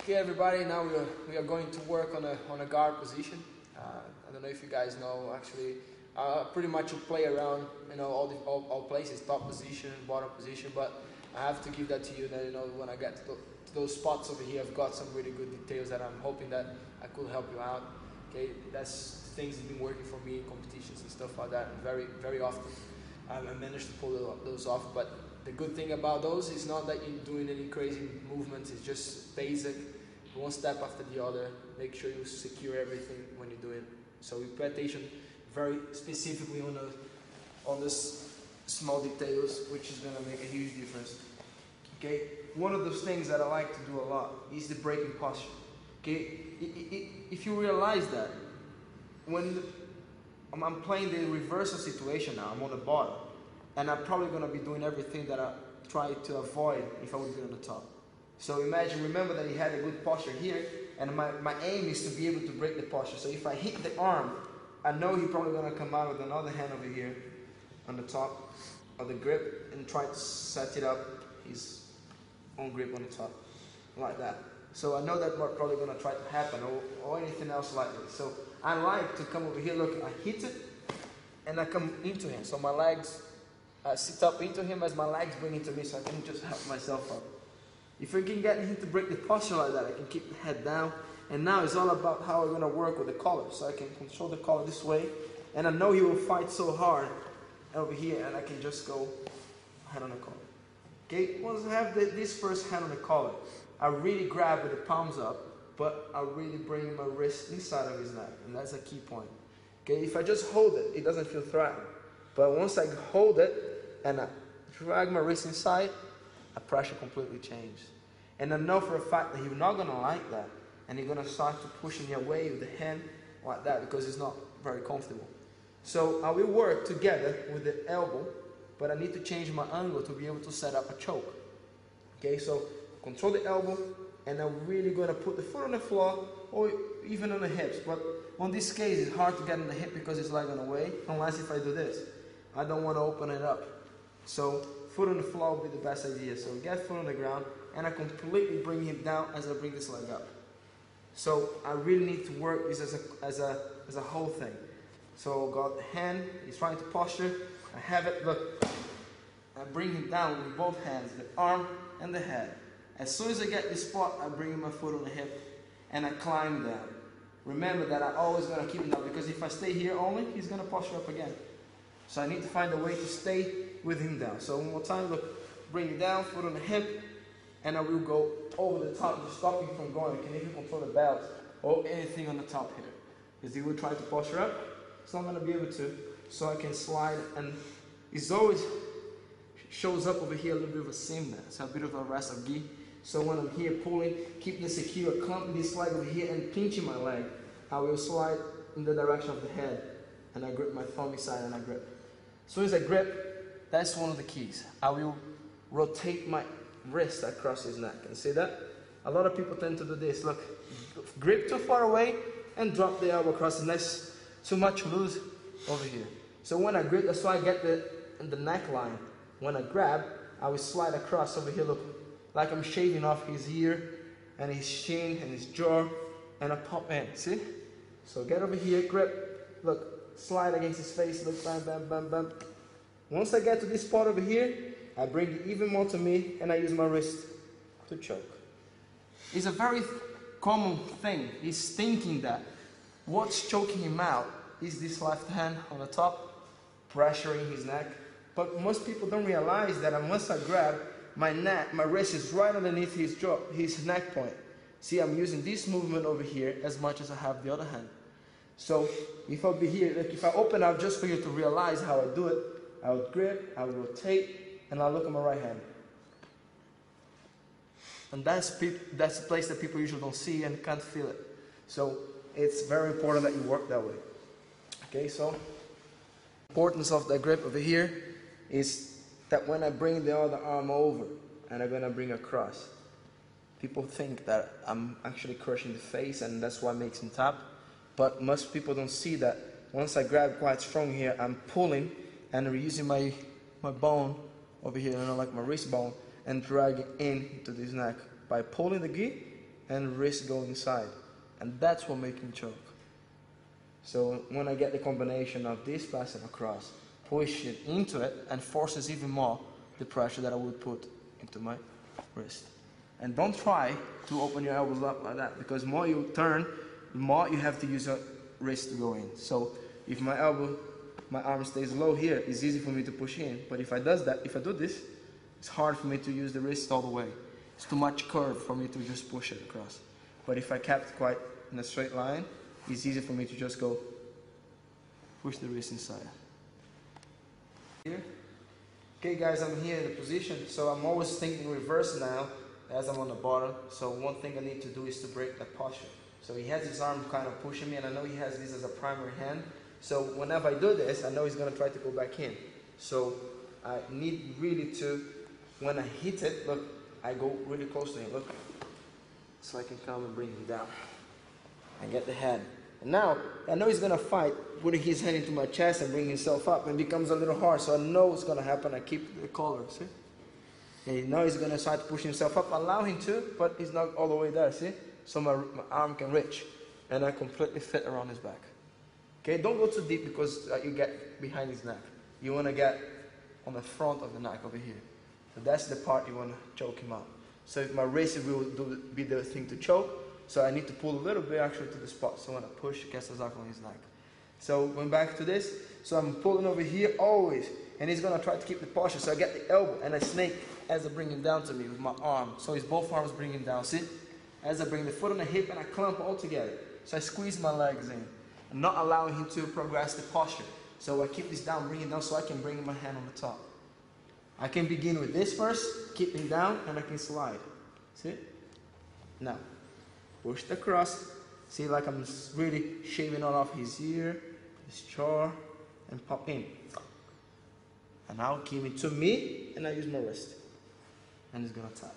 Okay, everybody. Now we are going to work on a guard position. I don't know if you guys know. Actually, pretty much you play around, all places, top position, bottom position. But I have to give that to you. That when I get to those spots over here, I've got some really good details that I'm hoping that I could help you out. Okay, that's things that have been working for me in competitions and stuff like that. Very, very often, I managed to pull those off. But the good thing about those is not that you're doing any crazy movements. It's just basic, one step after the other. Make sure you secure everything when you're doing it. So we pay attention very specifically on this small details, which is gonna make a huge difference. Okay, one of those things that I like to do a lot is the breaking posture. Okay, if you realize that when I'm playing the reversal situation now, I'm on the bottom, and I'm probably gonna be doing everything that I try to avoid if I would be on the top. So remember that he had a good posture here, and my aim is to be able to break the posture. So if I hit the arm, I know he's probably gonna come out with another hand over here on the top of the grip and try to set it up his own grip on the top, like that. So I know that's probably gonna try to happen, or anything else like this. So I like to come over here, look, I hit it, and I come into him. So my legs, I sit up into him as my legs bring into me, so I can just help myself up. If I can get him to break the posture like that, I can keep the head down. And now it's all about how I'm gonna work with the collar. So I can control the collar this way, and I know he will fight so hard over here, and I can just go hand on the collar. Okay, once I have this first hand on the collar, I really grab with the palms up, but I really bring my wrist inside of his neck, and that's a key point. Okay, if I just hold it, it doesn't feel threatened. But once I hold it and I drag my wrist inside, the pressure completely changes. And I know for a fact that he's not gonna like that, and he's gonna start to push me away with the hand like that because it's not very comfortable. So I will work together with the elbow, but I need to change my angle to be able to set up a choke. Okay, so control the elbow, and I'm really gonna put the foot on the floor or even on the hips. But on this case, it's hard to get on the hip because it's like on the way, unless if I do this. I don't want to open it up. So foot on the floor would be the best idea. So get foot on the ground, and I completely bring him down as I bring this leg up. So I really need to work this as a whole thing. So got the hand, he's trying to posture. I have it, look. I bring him down with both hands, the arm and the head. As soon as I get this spot, I bring my foot on the hip, and I climb down. Remember that I'm always gonna keep him down, because if I stay here only, he's gonna posture up again. So I need to find a way to stay with him down. So one more time, look, bring it down, foot on the hip, and I will go over the top to stop him from going. You can even control the belt or anything on the top here. Because he will try to posture up, it's not going to be able to. So I can slide, and it always shows up over here a little bit of a seam there. It's a bit of a rest of gi. So when I'm here pulling, keeping it secure, clamping this leg over here and pinching my leg, I will slide in the direction of the head, and I grip my thumb inside and I grip. As soon as I grip, that's one of the keys. I will rotate my wrist across his neck. Can you see that? A lot of people tend to do this. Look, grip too far away and drop the elbow across the neck. Too much loose over here. So when I grip, that's why I get the neckline. When I grab, I will slide across over here. Look, like I'm shaving off his ear and his chin and his jaw, and I pop in. See? So get over here, grip. Look. Slide against his face, look, bam, bam, bam, bam. Once I get to this spot over here, I bring it even more to me, and I use my wrist to choke. It's a very common thing. He's thinking that what's choking him out is this left hand on the top, pressuring his neck. But most people don't realize that once I grab, my wrist is right underneath his jaw, his neck point. See, I'm using this movement over here as much as I have the other hand. So if I'll be here, like if I open up just for you to realize how I do it, I would grip, I would rotate, and I'll look at my right hand. And that's the place that people usually don't see and can't feel it. So it's very important that you work that way. Okay, so importance of the grip over here is that when I bring the other arm over and I'm gonna bring across, people think that I'm actually crushing the face, and that's what makes him tap. But most people don't see that once I grab quite strong here, I'm pulling and using my bone over here, like my wrist bone, and dragging into this neck. By pulling the gi, and wrist go inside. And that's what makes me choke. So when I get the combination of this passing across, push it into it, and forces even more the pressure that I would put into my wrist. And don't try to open your elbows up like that, because more you turn, the more you have to use your wrist to go in. So if my arm stays low here, it's easy for me to push in. But if I do this, it's hard for me to use the wrist all the way. It's too much curve for me to just push it across. But if I kept quite in a straight line, it's easy for me to just go push the wrist inside. Here. Okay guys, I'm here in the position, so I'm always thinking reverse now as I'm on the bottom. So one thing I need to do is to break that posture. So he has his arm kind of pushing me, and I know he has this as a primary hand. So whenever I do this, I know he's going to try to go back in. So I need really to, when I hit it, look, I go really close to him, look. So I can come and bring him down and get the head. And now, I know he's going to fight, putting his hand into my chest and bring himself up, and it becomes a little hard, so I know what's going to happen. I keep the collar, see? And now he's going to try to push himself up. Allow him to, but he's not all the way there, see? So my arm can reach, and I completely fit around his back. Okay, don't go too deep because you get behind his neck. You want to get on the front of the neck over here. So that's the part you want to choke him out. So if my wrist will be the thing to choke, so I need to pull a little bit actually to the spot. So when I push, it gets exactly on his neck. So going back to this, so I'm pulling over here always, and he's going to try to keep the posture. So I get the elbow and I snake as I bring him down to me with my arm. So it's both arms bringing down, see? As I bring the foot on the hip and I clamp all together. So I squeeze my legs in, and not allowing him to progress the posture. So I keep this down, bring it down so I can bring my hand on the top. I can begin with this first, keep him down, and I can slide. See? Now, push the cross. See, like I'm really shaving all off his ear, his jaw, and pop in. And now give it to me, and I use my wrist. And he's gonna tap.